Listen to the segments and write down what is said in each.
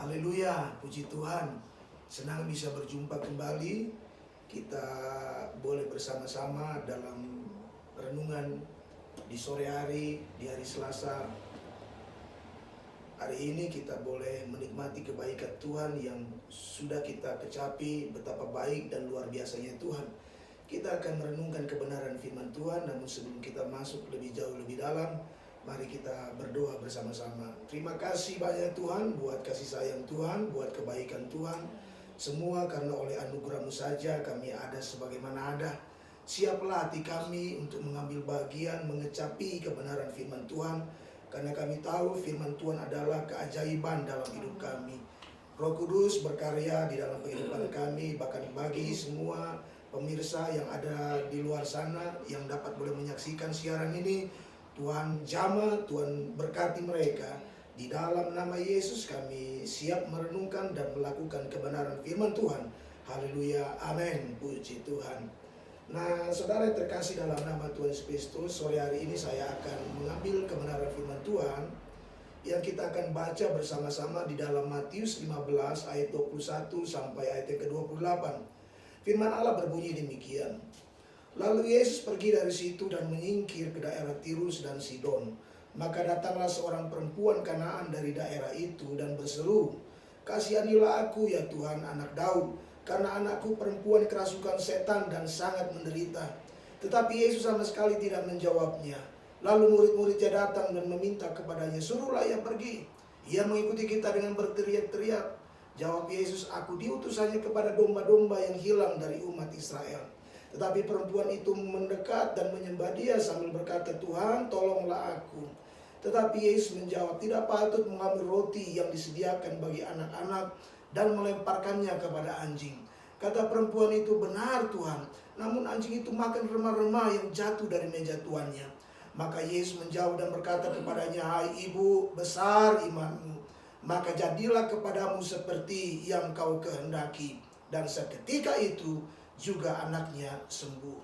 Haleluya, puji Tuhan. Senang bisa berjumpa kembali. Kita boleh bersama-sama dalam renungan di sore hari, di hari Selasa. Hari ini kita boleh menikmati kebaikan Tuhan yang sudah kita kecapi, betapa baik dan luar biasanya Tuhan. Kita akan merenungkan kebenaran firman Tuhan, namun sebelum kita masuk lebih jauh, lebih dalam, mari kita berdoa bersama-sama. Terima kasih banyak Tuhan buat kasih sayang Tuhan, buat kebaikan Tuhan. Semua karena oleh anugerah-Mu saja kami ada sebagaimana ada. Siaplah hati kami untuk mengambil bagian, mengecapi kebenaran firman Tuhan. Karena kami tahu firman Tuhan adalah keajaiban dalam hidup kami. Roh Kudus berkarya di dalam kehidupan kami, bahkan bagi semua pemirsa yang ada di luar sana yang dapat boleh menyaksikan siaran ini. Tuhan jamah, Tuhan berkati mereka. Di dalam nama Yesus kami siap merenungkan dan melakukan kebenaran firman Tuhan. Haleluya, amin, puji Tuhan. Nah, saudara yang terkasih dalam nama Tuhan Yesus Kristus, sore hari ini saya akan mengambil kebenaran firman Tuhan yang kita akan baca bersama-sama di dalam Matius 15 ayat 21 sampai ayat yang ke-28. Firman Allah berbunyi demikian. Lalu Yesus pergi dari situ dan menyingkir ke daerah Tirus dan Sidon. Maka datanglah seorang perempuan Kanaan dari daerah itu dan berseru, "Kasihanilah aku ya Tuhan, anak Daud, karena anakku perempuan kerasukan setan dan sangat menderita." Tetapi Yesus sama sekali tidak menjawabnya. Lalu murid-muridnya datang dan meminta kepadanya, "Suruhlah ia pergi." Ia mengikuti kita dengan berteriak-teriak. Jawab Yesus, "Aku diutus hanya kepada domba-domba yang hilang dari umat Israel." Tetapi perempuan itu mendekat dan menyembah Dia sambil berkata, "Tuhan, tolonglah aku." Tetapi Yesus menjawab, "Tidak patut mengambil roti yang disediakan bagi anak-anak dan melemparkannya kepada anjing." Kata perempuan itu, "Benar Tuhan, namun anjing itu makan remah-remah yang jatuh dari meja tuannya." Maka Yesus menjawab dan berkata kepadanya, "Hai ibu, besar imanmu, maka jadilah kepadamu seperti yang kau kehendaki." Dan seketika itu juga anaknya sembuh.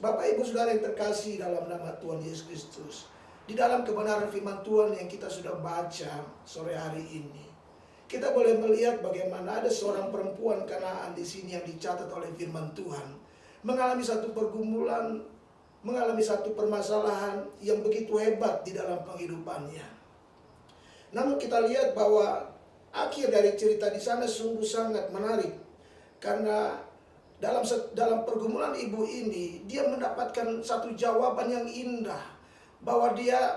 Bapak Ibu Saudara yang terkasih dalam nama Tuhan Yesus Kristus, di dalam kebenaran firman Tuhan yang kita sudah baca sore hari ini, kita boleh melihat bagaimana ada seorang perempuan Kanaan di sini yang dicatat oleh firman Tuhan mengalami satu pergumulan, mengalami satu permasalahan yang begitu hebat di dalam penghidupannya. Namun kita lihat bahwa akhir dari cerita di sana sungguh sangat menarik, karena dalam pergumulan ibu ini dia mendapatkan satu jawaban yang indah, bahwa dia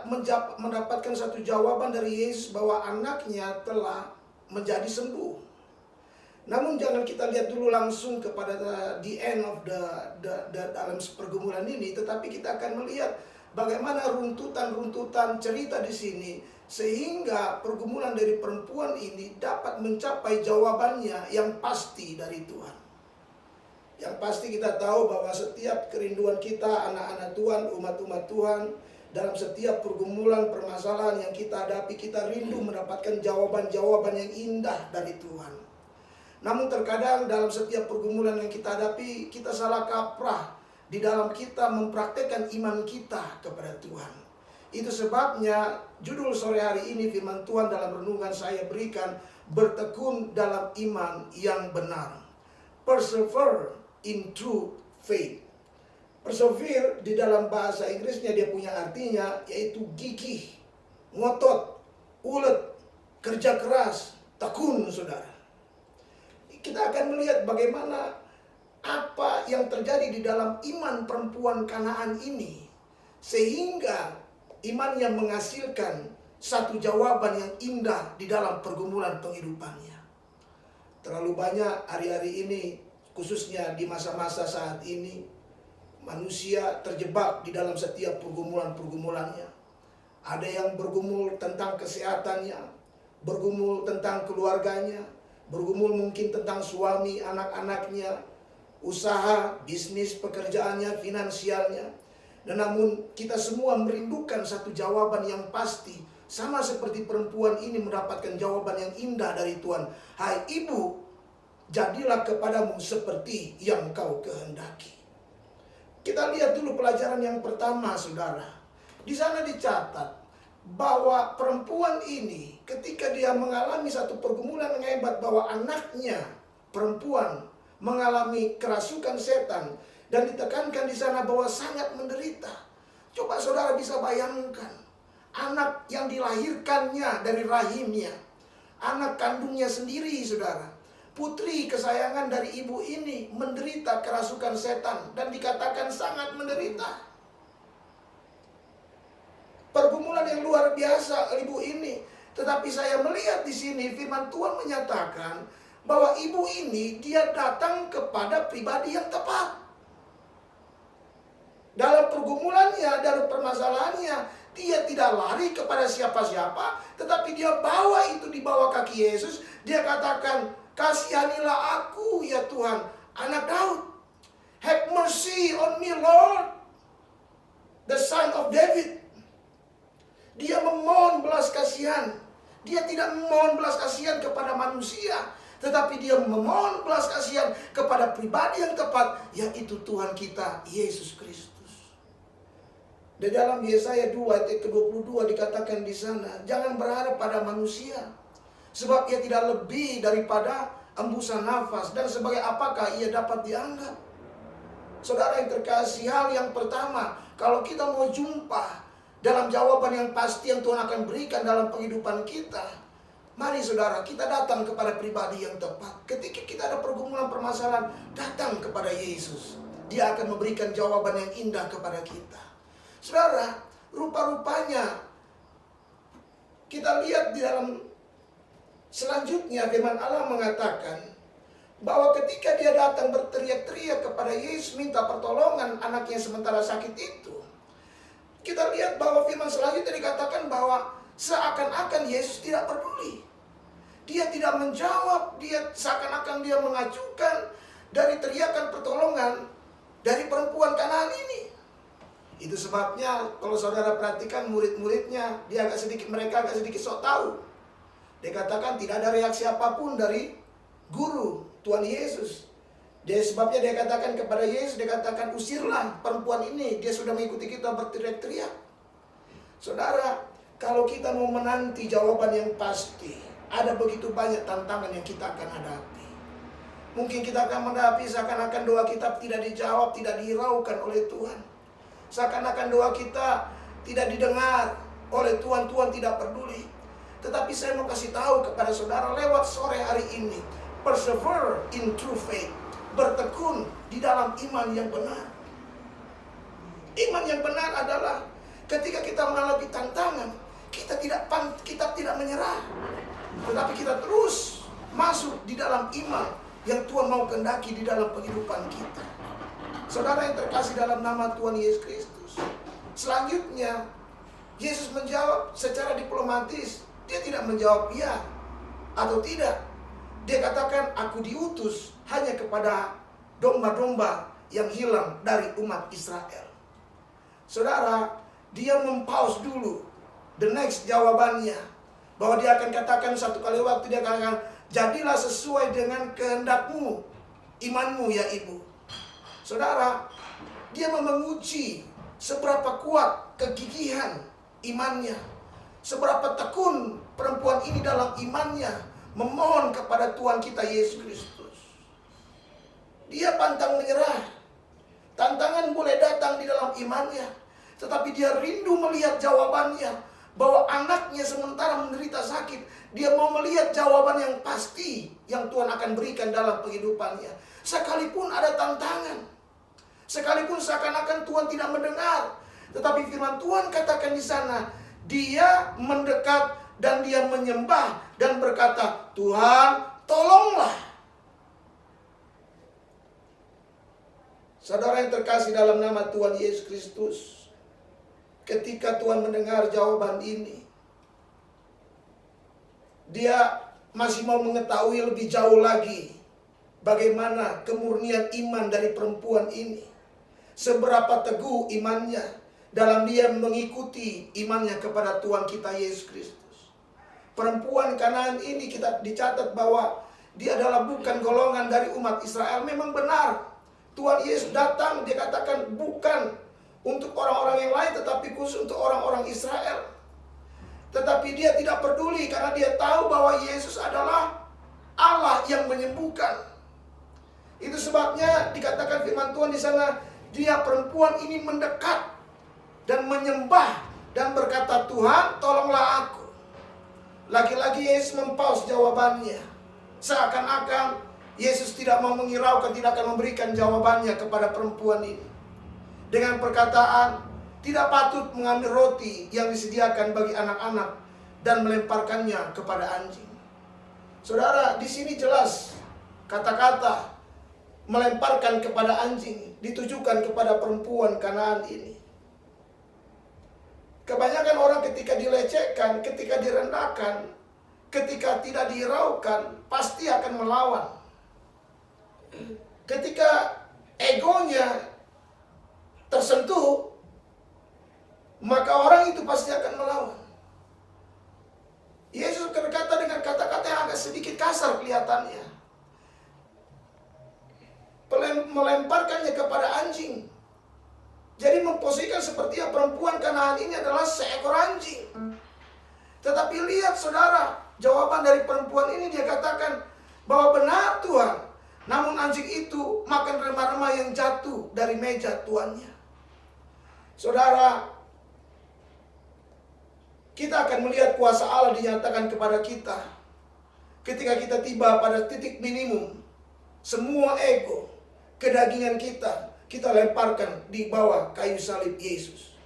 mendapatkan satu jawaban dari Yesus bahwa anaknya telah menjadi sembuh. Namun jangan kita lihat dulu langsung kepada the end of the dalam pergumulan ini, tetapi kita akan melihat bagaimana runtutan-runtutan cerita di sini sehingga pergumulan dari perempuan ini dapat mencapai jawabannya yang pasti dari Tuhan. Yang pasti kita tahu bahwa setiap kerinduan kita, anak-anak Tuhan, umat-umat Tuhan, dalam setiap pergumulan, permasalahan yang kita hadapi, kita rindu mendapatkan jawaban-jawaban yang indah dari Tuhan. Namun terkadang dalam setiap pergumulan yang kita hadapi, kita salah kaprah di dalam kita mempraktekkan iman kita kepada Tuhan. Itu sebabnya judul sore hari ini firman Tuhan dalam renungan saya berikan, bertekun dalam iman yang benar. Persevere in true faith. Persevere di dalam bahasa Inggrisnya dia punya artinya yaitu gigih, ngotot, ulet, kerja keras, tekun, saudara. Kita akan melihat bagaimana apa yang terjadi di dalam iman perempuan Kanaan ini, sehingga imannya menghasilkan satu jawaban yang indah di dalam pergumulan penghidupannya. Terlalu banyak hari-hari ini, khususnya di masa-masa saat ini, manusia terjebak di dalam setiap pergumulan-pergumulannya. Ada yang bergumul tentang kesehatannya, bergumul tentang keluarganya, bergumul mungkin tentang suami, anak-anaknya, usaha, bisnis, pekerjaannya, finansialnya. Dan namun kita semua merindukan satu jawaban yang pasti. Sama seperti perempuan ini mendapatkan jawaban yang indah dari Tuhan. "Hai ibu, jadilah kepadamu seperti yang kau kehendaki." Kita lihat dulu pelajaran yang pertama, saudara. Di sana dicatat bahwa perempuan ini ketika dia mengalami satu pergumulan yang hebat, bahwa anaknya perempuan mengalami kerasukan setan dan ditekankan di sana bahwa sangat menderita. Coba saudara bisa bayangkan, anak yang dilahirkannya dari rahimnya, anak kandungnya sendiri, saudara, putri kesayangan dari ibu ini menderita kerasukan setan dan dikatakan sangat menderita. Pergumulan yang luar biasa ibu ini. Tetapi saya melihat di sini firman Tuhan menyatakan bahwa ibu ini dia datang kepada pribadi yang tepat. Dalam pergumulannya, dalam permasalahannya, dia tidak lari kepada siapa-siapa, tetapi dia bawa itu di bawah kaki Yesus. Dia katakan, "Kasihanilah aku ya Tuhan, anak Daud. Have mercy on me, Lord, the son of David." Dia memohon belas kasihan. Dia tidak memohon belas kasihan kepada manusia, tetapi dia memohon belas kasihan kepada pribadi yang tepat, yaitu Tuhan kita, Yesus Kristus. Di dalam Yesaya 2 ayat ke-22 dikatakan di sana, jangan berharap pada manusia, sebab ia tidak lebih daripada embusan nafas, dan sebagai apakah ia dapat dianggap. Saudara yang terkasih, hal yang pertama, kalau kita mau jumpa dalam jawaban yang pasti yang Tuhan akan berikan dalam kehidupan kita, mari saudara, kita datang kepada pribadi yang tepat. Ketika kita ada pergumulan permasalahan, datang kepada Yesus. Dia akan memberikan jawaban yang indah kepada kita. Saudara, rupa-rupanya kita lihat di dalam selanjutnya firman Allah mengatakan bahwa ketika dia datang berteriak-teriak kepada Yesus minta pertolongan anaknya sementara sakit itu, kita lihat bahwa firman selanjutnya dikatakan bahwa seakan-akan Yesus tidak peduli. Dia tidak menjawab, dia seakan-akan dia mengacukan dari teriakan pertolongan dari perempuan Kanaan ini. Itu sebabnya kalau saudara perhatikan murid-muridnya, mereka agak sedikit sok tahu. Dia katakan tidak ada reaksi apapun dari guru Tuhan Yesus. Sebabnya dia katakan kepada Yesus, dia katakan, usirlah perempuan ini, dia sudah mengikuti kita berteriak-teriak. Saudara, kalau kita mau menanti jawaban yang pasti, ada begitu banyak tantangan yang kita akan hadapi. Mungkin kita akan menghadapi seakan-akan doa kita tidak dijawab, tidak dihiraukan oleh Tuhan. Seakan-akan doa kita tidak didengar oleh Tuhan, Tuhan tidak peduli. Tetapi saya mau kasih tahu kepada saudara lewat sore hari ini, persevere in true faith. Bertekun di dalam iman yang benar. Iman yang benar adalah ketika kita mengalami tantangan, kita tidak menyerah, tetapi kita terus masuk di dalam iman yang Tuhan mau kehendaki di dalam kehidupan kita. Saudara yang terkasih dalam nama Tuhan Yesus Kristus, selanjutnya Yesus menjawab secara diplomatis. Dia tidak menjawab ya atau tidak. Dia katakan, aku diutus hanya kepada domba-domba yang hilang dari umat Israel. Saudara, dia mempause dulu the next jawabannya, bahwa dia akan katakan satu kali waktu, dia katakan, jadilah sesuai dengan kehendakmu, imanmu ya ibu. Saudara, dia menguji seberapa kuat kegigihan imannya, seberapa tekun perempuan ini dalam imannya, memohon kepada Tuhan kita Yesus Kristus. Dia pantang menyerah. Tantangan boleh datang di dalam imannya, tetapi dia rindu melihat jawabannya, bahwa anaknya sementara menderita sakit. Dia mau melihat jawaban yang pasti yang Tuhan akan berikan dalam kehidupannya. Sekalipun ada tantangan, sekalipun seakan-akan Tuhan tidak mendengar, tetapi firman Tuhan katakan di sana, dia mendekat dan dia menyembah dan berkata, Tuhan, tolonglah. Saudara yang terkasih dalam nama Tuhan Yesus Kristus, ketika Tuhan mendengar jawaban ini, dia masih mau mengetahui lebih jauh lagi bagaimana kemurnian iman dari perempuan ini. Seberapa teguh imannya dalam dia mengikuti imannya kepada Tuhan kita Yesus Kristus. Perempuan Kanaan ini kita dicatat bahwa dia adalah bukan golongan dari umat Israel. Memang benar, Tuhan Yesus datang, dia katakan bukan untuk orang-orang yang lain, tetapi khusus untuk orang-orang Israel. Tetapi dia tidak peduli karena dia tahu bahwa Yesus adalah Allah yang menyembuhkan. Itu sebabnya dikatakan firman Tuhan di sana, dia perempuan ini mendekat dan menyembah dan berkata, Tuhan tolonglah aku. Lagi-lagi Yesus mempaus jawabannya. Seakan-akan Yesus tidak mau menghiraukan, tidak akan memberikan jawabannya kepada perempuan ini. Dengan perkataan, tidak patut mengambil roti yang disediakan bagi anak-anak dan melemparkannya kepada anjing. Saudara, di sini jelas kata-kata melemparkan kepada anjing ditujukan kepada perempuan Kanaan ini. Kebanyakan orang ketika dilecehkan, ketika direndahkan, ketika tidak dihiraukan, pasti akan melawan. Ketika egonya tersentuh, maka orang itu pasti akan melawan. Yesus berkata dengan kata-kata yang agak sedikit kasar kelihatannya. Melemparkannya kepada anjing. Jadi memposisikan seperti perempuan Kanaan ini adalah seekor anjing. Tetapi lihat saudara, jawaban dari perempuan ini, dia katakan bahwa benar Tuhan, namun anjing itu makan remah-remah yang jatuh dari meja tuannya. Saudara, kita akan melihat kuasa Allah dinyatakan kepada kita ketika kita tiba pada titik minimum. Semua ego, kedagingan kita lemparkan di bawah kayu salib Yesus.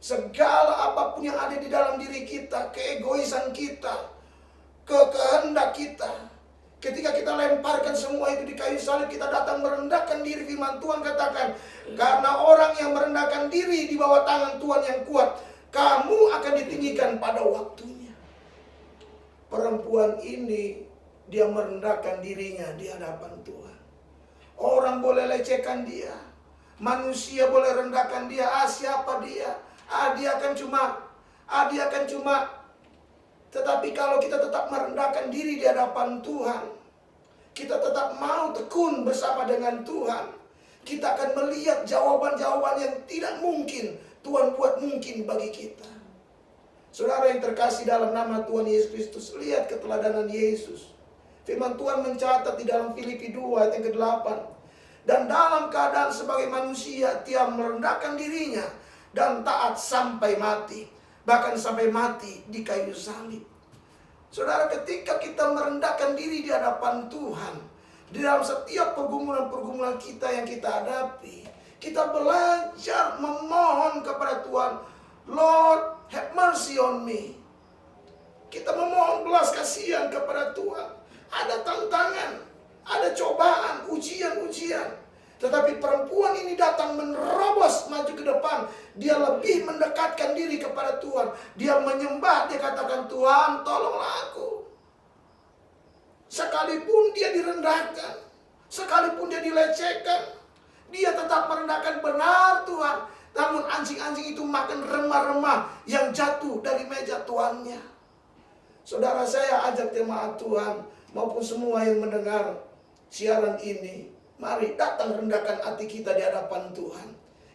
Segala apapun yang ada di dalam diri kita, keegoisan kita, kehendak kita, ketika kita lemparkan semua itu di kayu salib, kita datang merendahkan diri. Firman Tuhan katakan, karena orang yang merendahkan diri di bawah tangan Tuhan yang kuat, kamu akan ditinggikan pada waktunya. Perempuan ini, dia merendahkan dirinya di hadapan Tuhan. Orang boleh lecehkan dia, manusia boleh rendahkan dia. Siapa dia? Dia akan cuma. Tetapi kalau kita tetap merendahkan diri di hadapan Tuhan, kita tetap mau tekun bersama dengan Tuhan, kita akan melihat jawaban-jawaban yang tidak mungkin Tuhan buat mungkin bagi kita. Saudara yang terkasih dalam nama Tuhan Yesus Kristus, lihat keteladanan Yesus. Firman Tuhan mencatat di dalam Filipi 2 ayat yang ke-8. Dan dalam keadaan sebagai manusia, dia merendahkan dirinya dan taat sampai mati. Bahkan sampai mati di kayu salib. Saudara, ketika kita merendahkan diri di hadapan Tuhan, di dalam setiap pergumulan-pergumulan kita yang kita hadapi, kita belajar memohon kepada Tuhan, Lord, have mercy on me. Kita memohon belas kasihan kepada Tuhan. Ada tantangan, ada cobaan, ujian-ujian. Tetapi perempuan ini datang menerobos maju ke depan. Dia lebih mendekatkan diri kepada Tuhan. Dia menyembah, dia katakan, Tuhan tolonglah aku. Sekalipun dia direndahkan, sekalipun dia dilecehkan, dia tetap merendahkan, benar Tuhan. Namun anjing-anjing itu makan remah-remah yang jatuh dari meja tuannya. Saudara, saya ajak jemaat Tuhan maupun semua yang mendengar siaran ini, mari datang rendahkan hati kita di hadapan Tuhan.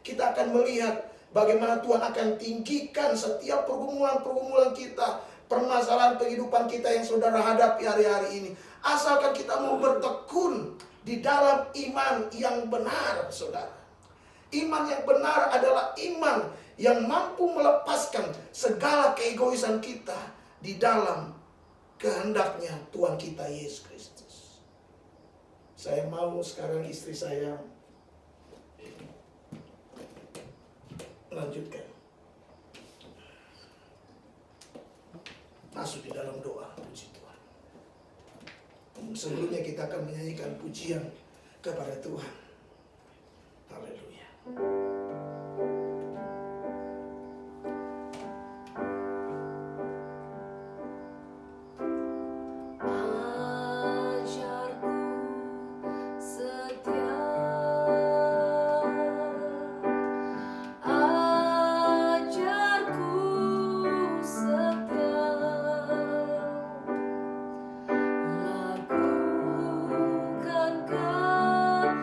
Kita akan melihat bagaimana Tuhan akan tinggikan setiap pergumulan-pergumulan kita, permasalahan kehidupan kita yang saudara hadapi hari-hari ini. Asalkan kita mau bertekun di dalam iman yang benar, saudara. Iman yang benar adalah iman yang mampu melepaskan segala keegoisan kita di dalam kehendaknya Tuhan kita Yesus Kristus. Saya mau sekarang istri saya melanjutkan masuk di dalam doa puji Tuhan. Sebelumnya kita akan menyanyikan pujian kepada Tuhan. Haleluya. Lakukan kehendak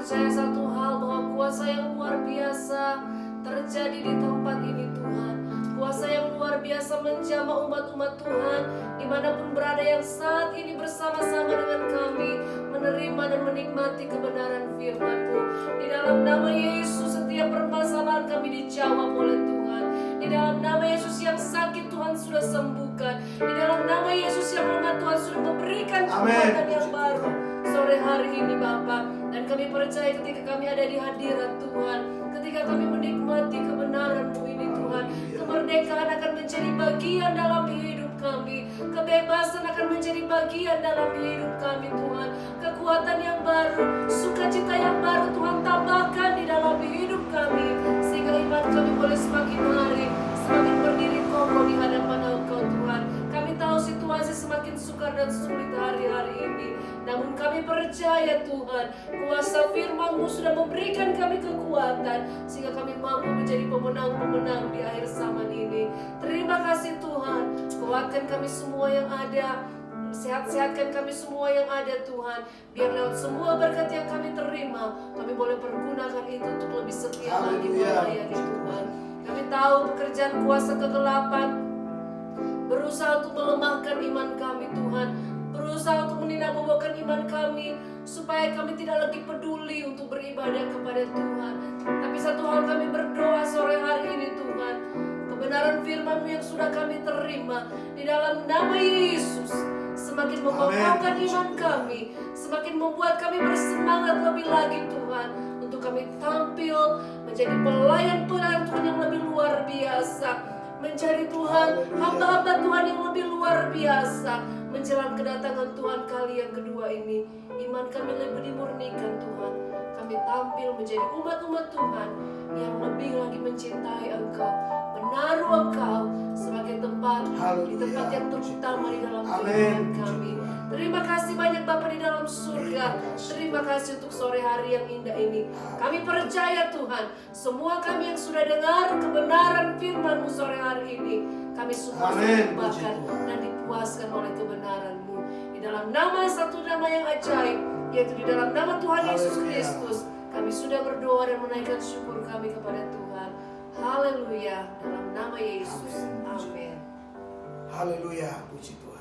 percaya satu hal, bahwa kuasa yang luar biasa terjadi di tempat ini Tuhan. Kuasa yang luar biasa menjamah umat-umat Tuhan dimanapun berada, yang saat ini bersama-sama dengan kami menerima dan menikmati kebenaran firman-Mu. Di dalam nama Yesus, setiap permasalahan kami dijawab oleh Tuhan. Di dalam nama Yesus, yang sakit Tuhan sudah sembuhkan. Di dalam nama Yesus, yang lemah Tuhan sudah memberikan kekuatan yang baru sore hari ini Bapa. Dan kami percaya ketika kami ada di hadirat Tuhan, ketika kami menikmati kebenaran-Mu ini Tuhan, kemerdekaan akan menjadi bagian dalam hidup kami, kebebasan akan menjadi bagian dalam hidup kami Tuhan. Kekuatan yang baru, sukacita yang baru Tuhan tambahkan di dalam hidup kami, sehingga iman kami boleh semakin hari, semakin berdiri kokoh di hadapan Engkau Tuhan. Kami tahu situasi semakin sukar dan sulit hari-hari ini, namun kami percaya Tuhan, kuasa firman-Mu sudah memberikan kami kekuatan, sehingga kami mampu menjadi pemenang-pemenang di akhir zaman ini. Terima kasih Tuhan, kuatkan kami semua yang ada, sehat-sehatkan kami semua yang ada Tuhan. Biar lewat semua berkat yang kami terima, kami boleh pergunakan itu untuk lebih setia lagi melayani Tuhan. Kami tahu pekerjaan kuasa kegelapan berusaha untuk melemahkan iman kami Tuhan, berusaha untuk meninabobokan iman kami, supaya kami tidak lagi peduli untuk beribadah kepada Tuhan. Tapi satu hal kami berdoa sore hari ini Tuhan, kebenaran firman-Mu yang sudah kami terima di dalam nama Yesus semakin mengokohkan iman kami, semakin membuat kami bersemangat lebih lagi Tuhan, untuk kami tampil menjadi pelayan-pelayan Tuhan yang lebih luar biasa, mencari Tuhan, hamba-hamba Tuhan yang lebih luar biasa menjelang kedatangan Tuhan kali yang kedua ini. Iman kami lebih dimurnikan Tuhan. Kami tampil menjadi umat-umat Tuhan yang lebih lagi mencintai Engkau, menaruh Engkau sebagai tempat, di tempat yang terutama di dalam kehidupan kami. Terima kasih banyak Bapa di dalam surga. Terima kasih untuk sore hari yang indah ini. Kami percaya Tuhan, semua kami yang sudah dengar kebenaran firman-Mu sore hari ini, kami semua diubahkan dan dipuaskan oleh kebenaran-Mu. Di dalam nama, satu nama yang ajaib, yaitu di dalam nama Tuhan Yesus Kristus, kami sudah berdoa dan menaikkan syukur kami kepada Tuhan. Haleluya, dalam nama Yesus. Amin. Haleluya, puji Tuhan.